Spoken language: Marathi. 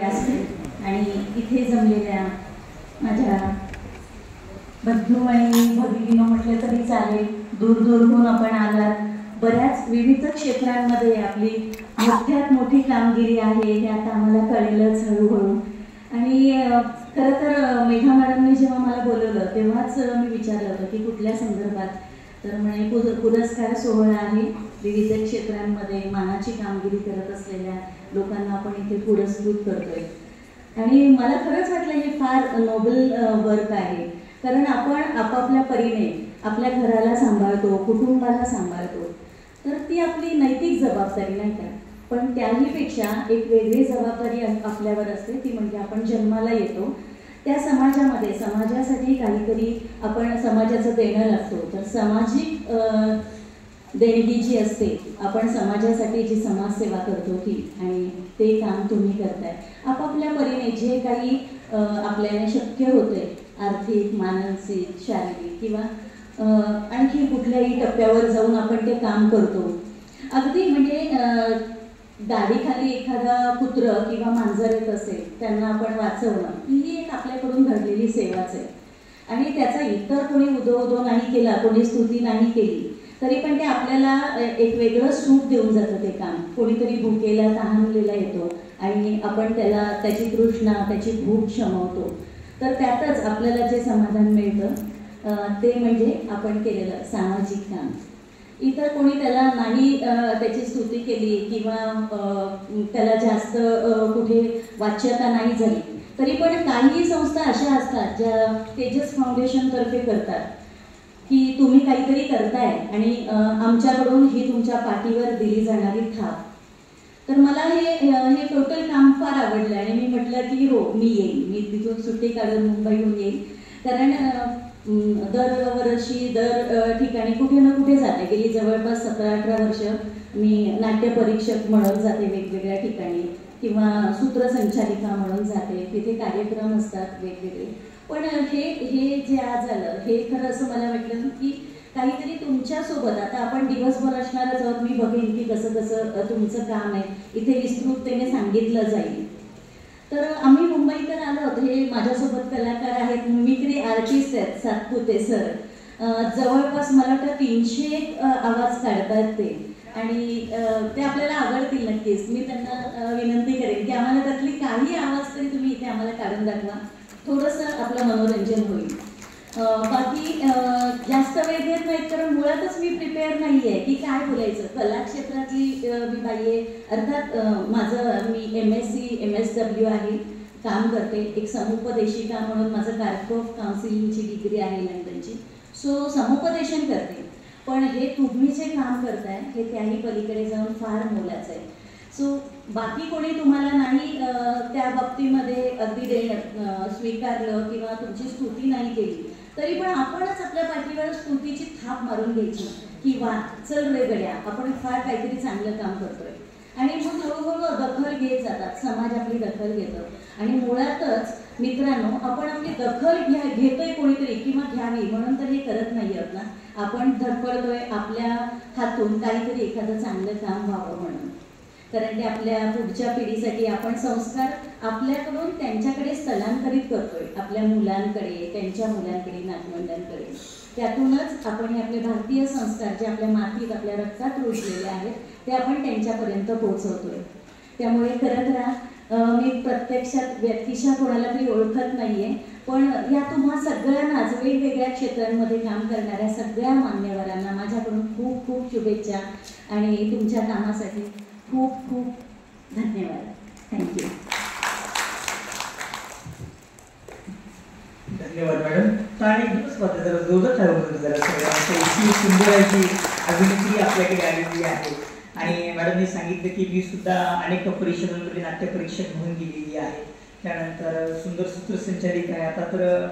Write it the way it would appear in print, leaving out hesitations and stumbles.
आणि इथे जमलेल्या माझ्या बंधू आणि भगिनींनो म्हटलं तरी चालेल, दूरदूरहून आपण आलात. बऱ्याच विविध क्षेत्रांमध्ये आपली मोठ्यात मोठी कामगिरी आहे हे आता आम्हाला कळेलच हळूहळू. आणि खरं तर मेघा मॅडमने जेव्हा मला बोलवलं तेव्हाच मी विचारलं होतं की कुठल्या संदर्भात. तर म्हणे पुरस्कार सोहळा आहे, विविध क्षेत्रांमध्ये मानाची कामगिरी करत असलेल्या लोकांना आपण इथे पुरस्कृत करतोय. आणि मला खरंच वाटलं हे फार नोबल वर्क आहे, कारण आपण आपापल्या परीने आपल्या घराला सांभाळतो, कुटुंबाला सांभाळतो, तर ती आपली नैतिक जबाबदारी नाही का. पण त्याहीपेक्षा एक वेगळी जबाबदारी आपल्यावर असते, ती म्हणजे आपण जन्माला येतो त्या समाजामध्ये, समाजासाठी काहीतरी आपण समाजाचं देणं लागतो. तर सामाजिक देणगी जी असते, आपण समाजासाठी जी समाजसेवा करतो ती, आणि ते काम तुम्ही करताय आपापल्या परीने जे काही आपल्याला शक्य होते, आर्थिक, मानसिक, शारीरिक किंवा आणखी कुठल्याही टप्प्यावर जाऊन आपण ते काम करतो. अगदी म्हणजे गाडीखाली एखादा कुत्र किंवा मांजर येत असेल, त्यांना आपण वाचवणं ही एक आपल्याकडून घडलेली सेवाच आहे. आणि त्याचा इतर कोणी उदो नाही केला, कोणी स्तुती नाही केली, तरी पण ते आपल्याला एक वेगळं सुख देऊन जातं ते काम. कोणीतरी भुकेला, तहानलेला येतो आणि आपण त्याची तृष्णा, त्याची भूक शमवतो. तर त्यातच आपल्याला जे समाधान मिळतं ते म्हणजे आपण केलेलं सामाजिक काम. इतर कोणी त्याला नाही त्याची स्तुती केली किंवा त्याला जास्त कुठे वाच्यता नाही झाली, तरी पण काही संस्था अशा असतात ज्या तेजस फाउंडेशनतर्फे करतात की तुम्ही काहीतरी करताय आणि आमच्याकडून ही तुमच्या पाठीवर दिली जाणारी थाप. तर मला हे टोटल काम फार आवडलं आणि मी म्हटलं की हो, मी येईल, मी तिथून सुट्टी काढून मुंबईहून येईल. कारण दरवर्षी दर ठिकाणी कुठे ना कुठे जाते. गेली जवळपास 17-18 वर्ष मी नाट्य परीक्षक म्हणून जाते वेगवेगळ्या ठिकाणी, किंवा सूत्रसंचालिका म्हणून जाते. तिथे कार्यक्रम असतात वेगवेगळे. पण हे जे आज झालं हे खरं असं मला वाटलं की काहीतरी तुमच्यासोबत, आता आपण दिवसभर असणारच आहोत, मी बघेन की कसं कसं तुमचं काम आहे, इथे विस्तृततेने सांगितलं जाईल. तर आम्ही मुंबईकर आलो होतो. हे माझ्यासोबत कलाकार आहेत, मिमिक्री आर्टिस्ट आहेत सातपुते सर. जवळपास मला वाटतं 300 आवाज काढतात ते, आणि ते आपल्याला आवडतील नक्कीच. मी त्यांना विनंती करेन की आम्हाला त्यातली काही आवाज तरी तुम्ही इथे आम्हाला काढून दाखवा, थोडंसं आपलं मनोरंजन होईल. बाकी जास्त वेळ घेत नाहीत, कारण मुळातच मी प्रिपेअर नाही आहे की काय बोलायचं. कला क्षेत्रातली मी बाई आहे. अर्थात मी MSc MSW आहे, काम करते. एक समुपदेशिका म्हणून माझं कार्पोफ काउन्सिलिंगची डिग्री आहे लंडनची. सो समुपदेशन करते. पण हे तुम्ही जे काम करताय हे त्याही पलीकडे जाऊन फार मोलाचं आहे. सो बाकी कोणी तुम्हाला नाही त्या बाबतीमध्ये अगदी स्वीकारलं किंवा तुमची स्तुती नाही केली, तरी पण आपणच आपल्या पाठीवर स्तुतीची थाप मारून घ्यायची की वा, चल रे गड्या, आपण फार काहीतरी चांगलं काम करतोय. आणि मग हळूहळू दखल घेत जातात, समाज आपली दखल घेतो. आणि मुळातच मित्रांनो, आपण आपली दखल घेतोय कोणीतरी किंवा घ्यावी म्हणून तर हे करत नाही आहोत ना. आपण धडपडतोय आपल्या हातून काहीतरी एखादं चांगलं काम व्हावं म्हणून. कारण ते आपल्या पुढच्या पिढीसाठी आपण संस्कार आपल्याकडून त्यांच्याकडे स्थलांतरित करतोय, आपल्या मुलांकडे, त्यांच्या मुलांकडे, नातवंडांकडे. त्यातूनच आपण हे आपले भारतीय संस्कार जे आपल्या मातीत, आपल्या रक्तात रुजलेले आहेत, ते आपण त्यांच्यापर्यंत पोहोचवतोय. त्यामुळे खरं तर मी प्रत्यक्षात व्यक्तिशः कोणाला तरी ओळखत नाहीये, पण या तुम्हा सगळ्यांनाच, वेगवेगळ्या क्षेत्रांमध्ये काम करणाऱ्या सगळ्या मान्यवरांना माझ्याकडून खूप खूप शुभेच्छा आणि तुमच्या कामासाठी खूप खूप धन्यवाद. थँक्यू. धन्यवाद मॅडम. आणि जरा जोरात जरा इतकी सुंदर अशी अभिनेत्री आपल्याकडे आलेली आहे. आणि मॅडमने सांगितलं की मी सुद्धा अनेक परिषदांमध्ये नाट्य परीक्षक म्हणून गेलेली आहे. त्यानंतर सुंदर सूत्रसंचालिका आहे. आता तर